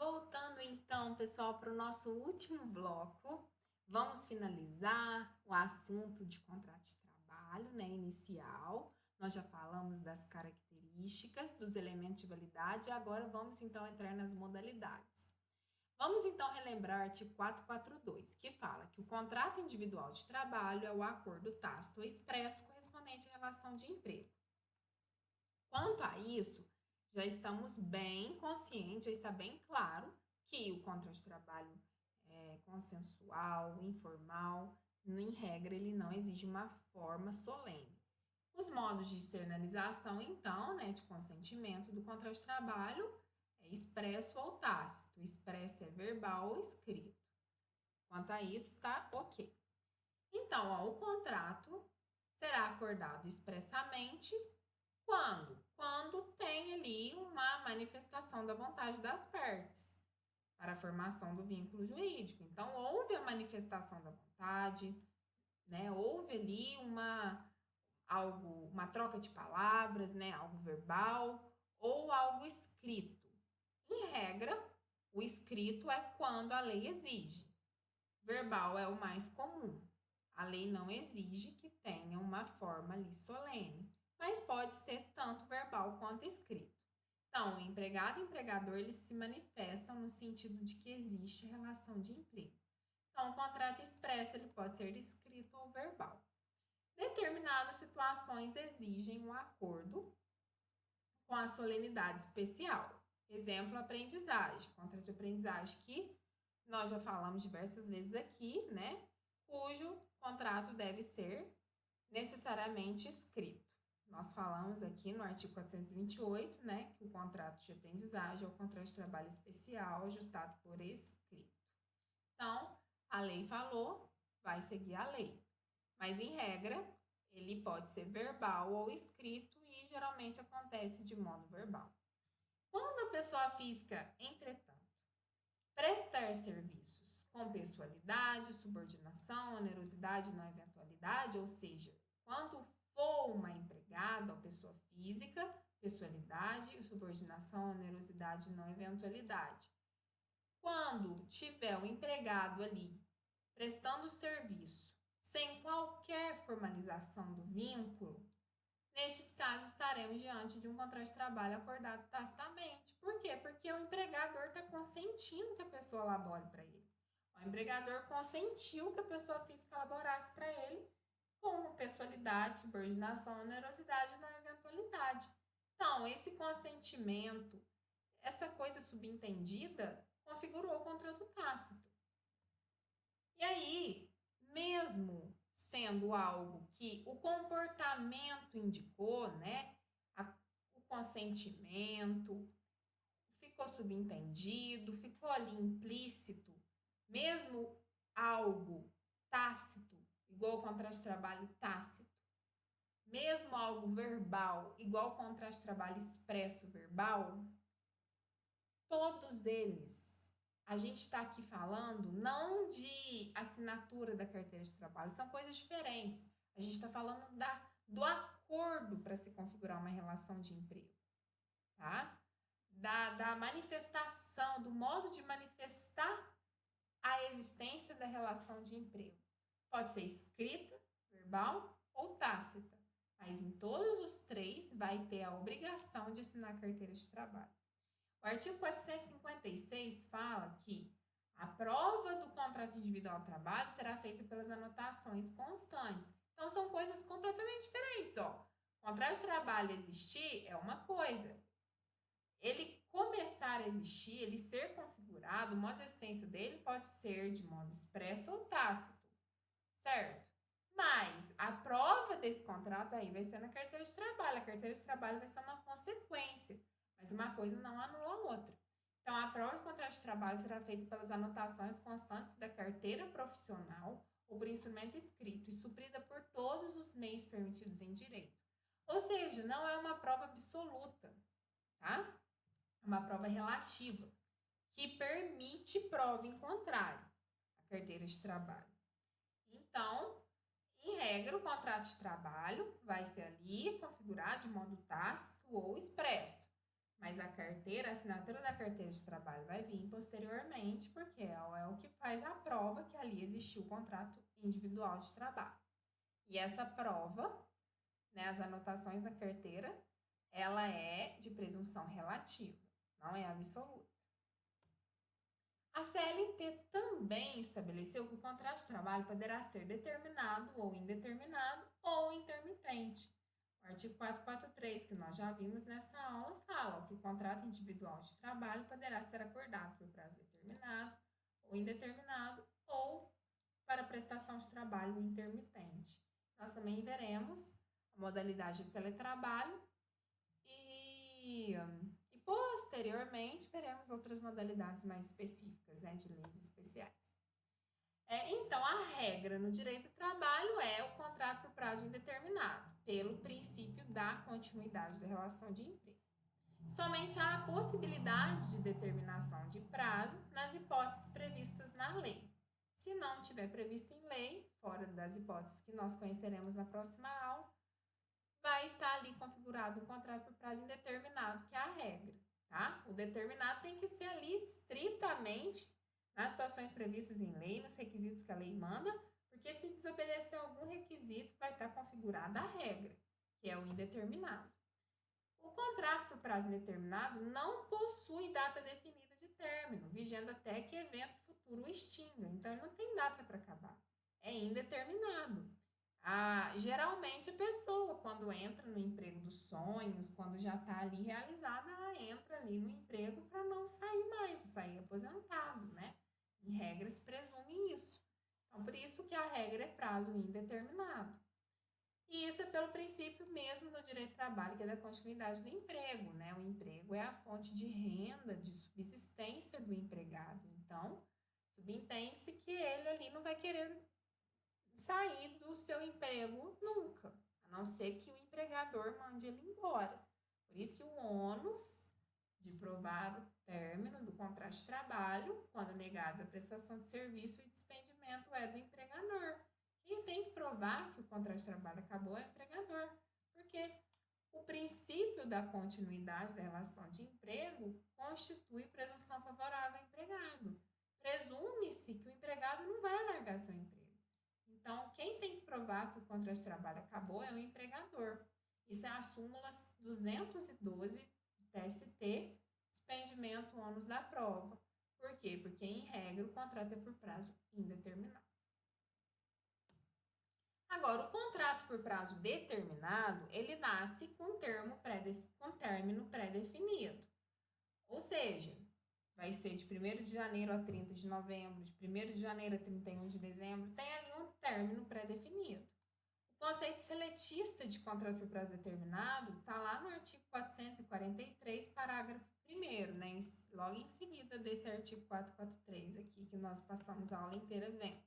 Voltando então, pessoal, para o nosso último bloco, vamos finalizar o assunto de contrato de trabalho, né, inicial. Nós já falamos das características, dos elementos de validade, e agora vamos então entrar nas modalidades. Vamos então relembrar o artigo 442, que fala que o contrato individual de trabalho é o acordo tácito ou expresso correspondente à relação de emprego. Quanto a isso, já estamos bem conscientes, já está bem claro que o contrato de trabalho é consensual, informal, em regra, ele não exige uma forma solene. Os modos de externalização, então, né, de consentimento do contrato de trabalho é expresso ou tácito. O expresso é verbal ou escrito. Quanto a isso, está ok. Então, ó, o contrato será acordado expressamente quando? Quando tem ali uma manifestação da vontade das partes para a formação do vínculo jurídico. Então, houve a manifestação da vontade, né? Houve ali uma troca de palavras, né? Algo verbal ou algo escrito. Em regra, o escrito é quando a lei exige. Verbal é o mais comum. A lei não exige que tenha uma forma ali solene, mas pode ser tanto verbal quanto escrito. Então, o empregado e empregador eles se manifestam no sentido de que existe relação de emprego. Então, o contrato expresso ele pode ser escrito ou verbal. Determinadas situações exigem um acordo com a solenidade especial. Exemplo, aprendizagem, contrato de aprendizagem que nós já falamos diversas vezes aqui, né? Cujo contrato deve ser necessariamente escrito. Nós falamos aqui no artigo 428, né, que o contrato de aprendizagem é o contrato de trabalho especial ajustado por escrito. Então, a lei falou, vai seguir a lei. Mas, em regra, ele pode ser verbal ou escrito e geralmente acontece de modo verbal. Quando a pessoa física, entretanto, prestar serviços com pessoalidade, subordinação, onerosidade e não eventualidade, ou seja, quando for uma empregada ou pessoa física, pessoalidade, subordinação, onerosidade e não eventualidade. Quando tiver um empregado ali prestando serviço sem qualquer formalização do vínculo, nestes casos, estaremos diante de um contrato de trabalho acordado tacitamente. Por quê? Porque o empregador está consentindo que a pessoa labore para ele. O empregador consentiu que a pessoa física laborasse para ele com pessoalidade, subordinação, onerosidade e não eventualidade. Então, esse consentimento, essa coisa subentendida, configurou o contrato tácito. E aí, mesmo sendo algo que o comportamento indicou, né? O consentimento ficou subentendido, ficou ali implícito, mesmo algo tácito, igual o contrato de trabalho tácito, mesmo algo verbal, igual o contrato de trabalho expresso verbal, todos eles. A gente está aqui falando não de assinatura da carteira de trabalho, são coisas diferentes. A gente está falando do acordo para se configurar uma relação de emprego, tá? Da manifestação, do modo de manifestar a existência da relação de emprego. Pode ser escrita, verbal ou tácita, mas em todos os três vai ter a obrigação de assinar a carteira de trabalho. O artigo 456 fala que a prova do contrato individual de trabalho será feita pelas anotações constantes. Então, são coisas completamente diferentes, ó. O contrato de trabalho existir é uma coisa. Ele começar a existir, ele ser configurado, o modo de existência dele pode ser de modo expresso ou tácito, certo? Mas a prova desse contrato aí vai ser na carteira de trabalho. A carteira de trabalho vai ser uma consequência. Mas uma coisa não anula a outra. Então, a prova de contrato de trabalho será feita pelas anotações constantes da carteira profissional ou por instrumento escrito e suprida por todos os meios permitidos em direito. Ou seja, não é uma prova absoluta, tá? É uma prova relativa, que permite prova em contrário, a carteira de trabalho. Então, em regra, o contrato de trabalho vai ser ali configurado de modo tácito ou expresso. Mas a carteira, a assinatura da carteira de trabalho vai vir posteriormente, porque é o que faz a prova que ali existiu o contrato individual de trabalho. E essa prova, né, as anotações da carteira, ela é de presunção relativa, não é absoluta. A CLT também estabeleceu que o contrato de trabalho poderá ser determinado ou indeterminado ou intermitente. O artigo 443, que nós já vimos nessa aula, fala que o contrato individual de trabalho poderá ser acordado por prazo determinado ou indeterminado ou para prestação de trabalho intermitente. Nós também veremos a modalidade de teletrabalho e posteriormente veremos outras modalidades mais específicas, né, de leis especiais. Então, a regra no direito do trabalho é o contrato por prazo indeterminado, pelo princípio da continuidade da relação de emprego. Somente há a possibilidade de determinação de prazo nas hipóteses previstas na lei. Se não tiver previsto em lei, fora das hipóteses que nós conheceremos na próxima aula, vai estar ali configurado um contrato por prazo indeterminado, que é a regra, tá? O determinado tem que ser ali estritamente nas situações previstas em lei, nos requisitos que a lei manda, porque se desobedecer algum requisito, vai estar configurada a regra, que é o indeterminado. O contrato por prazo indeterminado não possui data definida de término, vigendo até que evento futuro o extinga. Então, ele não tem data para acabar. É indeterminado. Geralmente, a pessoa, quando entra no emprego dos sonhos, quando já está ali realizada, ela entra ali no emprego para não sair mais, sair aposentado, né? Em regra, se presume isso. Então, por isso que a regra é prazo indeterminado. E isso é pelo princípio mesmo do direito do trabalho, que é da continuidade do emprego, né? O emprego é a fonte de renda, de subsistência do empregado. Então, subentende-se que ele ali não vai querer sair do seu emprego nunca, a não ser que o empregador mande ele embora. Por isso que o ônus de provar o término do contrato de trabalho, quando negados a prestação de serviço e despendimento, é do empregador. Quem tem que provar que o contrato de trabalho acabou é o empregador, porque o princípio da continuidade da relação de emprego constitui presunção favorável ao empregado. Presume-se que o empregado não vai largar seu emprego. Então, quem tem que provar que o contrato de trabalho acabou é o empregador. Isso é a súmula 212 do TST, despendimento ônus da prova. Por quê? Porque, em regra, o contrato é por prazo indeterminado. Agora, o contrato por prazo determinado, ele nasce com término pré-definido. Ou seja, vai ser de 1º de janeiro a 30 de novembro, de 1º de janeiro a 31 de dezembro, tem ali um término pré-definido. O conceito seletista de contrato por prazo determinado está lá no artigo 443, parágrafo 1º, né? Logo em seguida desse artigo 443 aqui, que nós passamos a aula inteira vendo.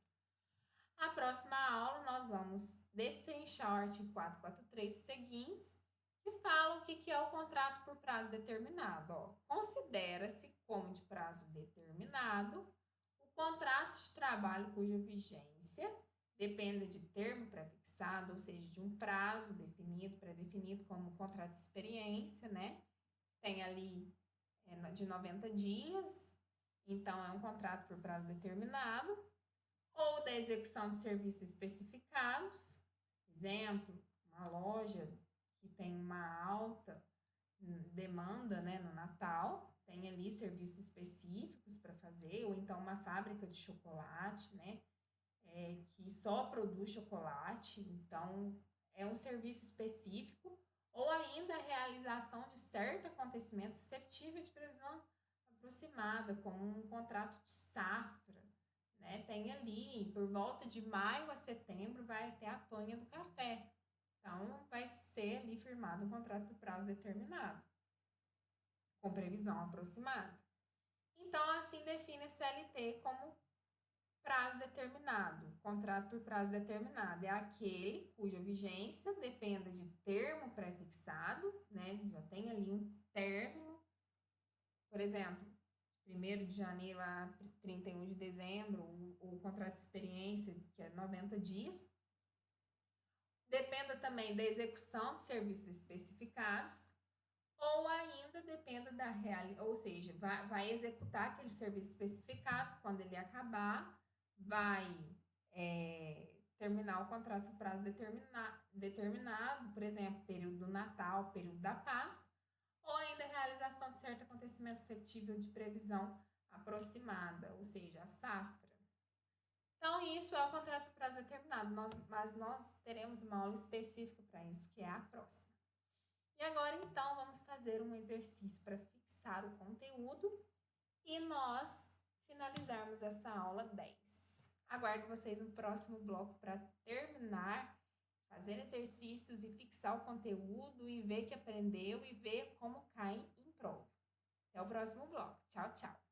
Na próxima aula, nós vamos destrinchar o artigo 443 seguintes, que falam o que é o contrato por prazo determinado. Considera-se como de prazo determinado o contrato de trabalho cuja vigência dependa de termo pré-fixado, ou seja, de um prazo definido, pré-definido, como o contrato de experiência, né? Tem ali de 90 dias, então é um contrato por prazo determinado, ou da execução de serviços especificados, exemplo, uma loja que tem uma alta demanda, né, no Natal, tem ali serviços específicos para fazer, ou então uma fábrica de chocolate, né, que só produz chocolate, então é um serviço específico, ou ainda a realização de certo acontecimento suscetível de previsão aproximada, como um contrato de safra, né? Tem ali, por volta de maio a setembro, vai ter a panha do café. Então, vai ser ali firmado um contrato por prazo determinado, com previsão aproximada. Então, assim define a CLT como prazo determinado. Contrato por prazo determinado é aquele cuja vigência dependa de termo pré-fixado, né? Já tem ali um término. Por exemplo, 1º de janeiro a 31 de dezembro, o contrato de experiência, que é 90 dias. Dependa também da execução de serviços especificados, ou ainda dependa da realidade, ou seja, vai executar aquele serviço especificado, quando ele acabar, vai terminar o contrato por prazo determinado, por exemplo, período do Natal, período da Páscoa, ou ainda realização de certo acontecimento suscetível de previsão aproximada, ou seja, a safra. Então, isso é o contrato por prazo determinado, mas nós teremos uma aula específica para isso, que é a próxima. E agora, então, vamos fazer um exercício para fixar o conteúdo e nós finalizarmos essa aula 10. Aguardo vocês no próximo bloco para terminar, fazer exercícios e fixar o conteúdo e ver que aprendeu e ver como cai em prova. Até o próximo bloco. Tchau, tchau!